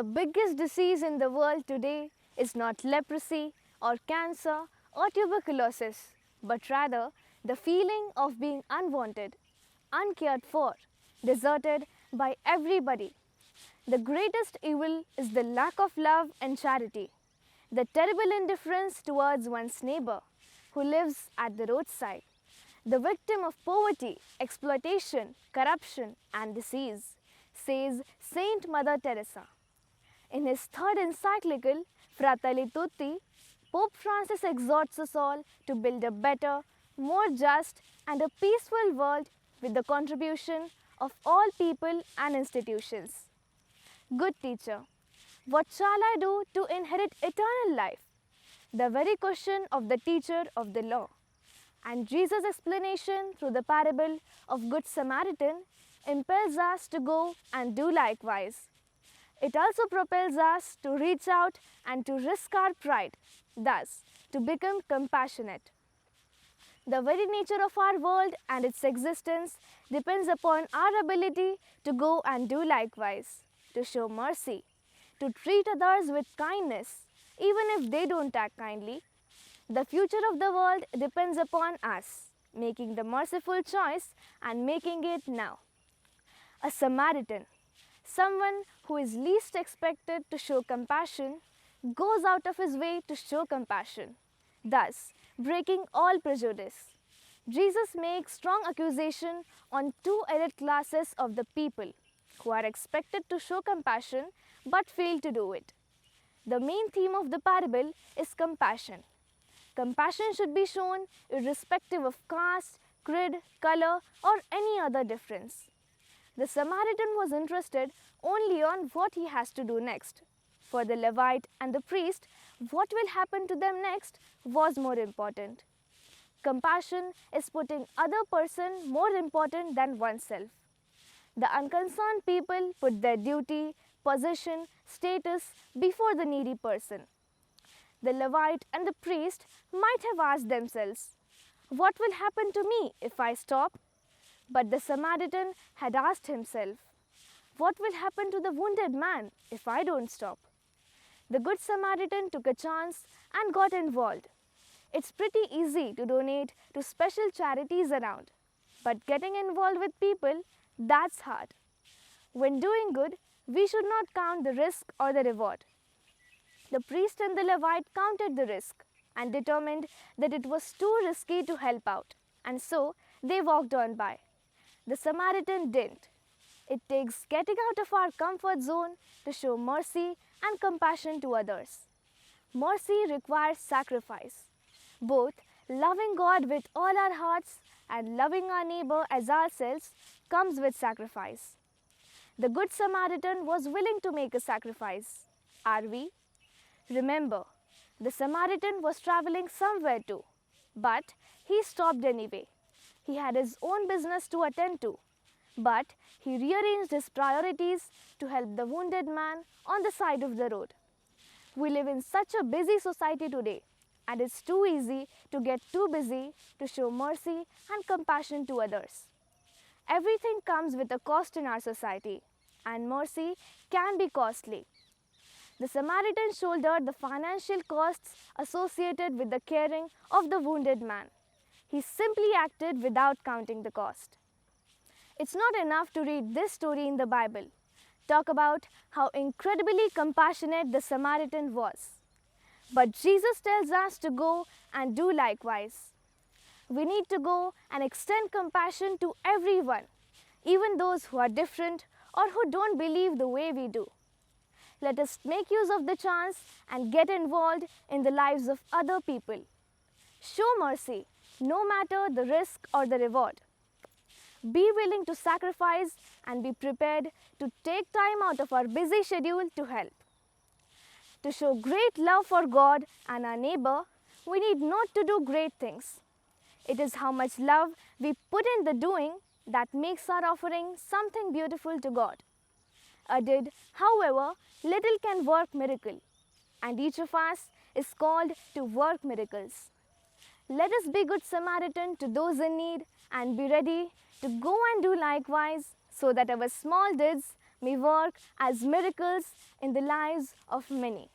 The biggest disease in the world today is not leprosy or cancer or tuberculosis, but rather the feeling of being unwanted, uncared for, deserted by everybody. The greatest evil is the lack of love and charity, the terrible indifference towards one's neighbor who lives at the roadside, the victim of poverty, exploitation, corruption and disease, says Saint Mother Teresa. In his third encyclical, Fratelli Tutti, Pope Francis exhorts us all to build a better, more just and a peaceful world with the contribution of all people and institutions. Good teacher, what shall I do to inherit eternal life? The very question of the teacher of the law. And Jesus' explanation through the parable of Good Samaritan impels us to go and do likewise. It also propels us to reach out and to risk our pride, thus to become compassionate. The very nature of our world and its existence depends upon our ability to go and do likewise, to show mercy, to treat others with kindness, even if they don't act kindly. The future of the world depends upon us, making the merciful choice and making it now. A Samaritan, someone who is least expected to show compassion, goes out of his way to show compassion, thus breaking all prejudice. Jesus makes strong accusation on two elite classes of the people who are expected to show compassion but fail to do it. The main theme of the parable is compassion. Compassion should be shown irrespective of caste, creed, color or any other difference. The Samaritan was interested only on what he has to do next. For the Levite and the priest, what will happen to them next was more important. Compassion is putting other person more important than oneself. The unconcerned people put their duty, position, status before the needy person. The Levite and the priest might have asked themselves, what will happen to me if I stop? But the Samaritan had asked himself, what will happen to the wounded man if I don't stop? The Good Samaritan took a chance and got involved. It's pretty easy to donate to special charities around, but getting involved with people, that's hard. When doing good, we should not count the risk or the reward. The priest and the Levite counted the risk and determined that it was too risky to help out, and so they walked on by. The Samaritan didn't. It takes getting out of our comfort zone to show mercy and compassion to others. Mercy requires sacrifice. Both loving God with all our hearts and loving our neighbor as ourselves comes with sacrifice. The Good Samaritan was willing to make a sacrifice. Are we? Remember, the Samaritan was traveling somewhere too, but he stopped anyway. He had his own business to attend to, but he rearranged his priorities to help the wounded man on the side of the road. We live in such a busy society today, and it's too easy to get too busy to show mercy and compassion to others. Everything comes with a cost in our society, and mercy can be costly. The Samaritan shouldered the financial costs associated with the caring of the wounded man. He simply acted without counting the cost. It's not enough to read this story in the Bible. Talk about how incredibly compassionate the Samaritan was. But Jesus tells us to go and do likewise. We need to go and extend compassion to everyone, even those who are different or who don't believe the way we do. Let us make use of the chance and get involved in the lives of other people. Show mercy, no matter the risk or the reward. Be willing to sacrifice and be prepared to take time out of our busy schedule to help. To show great love for God and our neighbor, we need not to do great things. It is how much love we put in the doing that makes our offering something beautiful to God. A deed, however, little can work miracle, and each of us is called to work miracles. Let us be good Samaritan to those in need and be ready to go and do likewise so that our small deeds may work as miracles in the lives of many.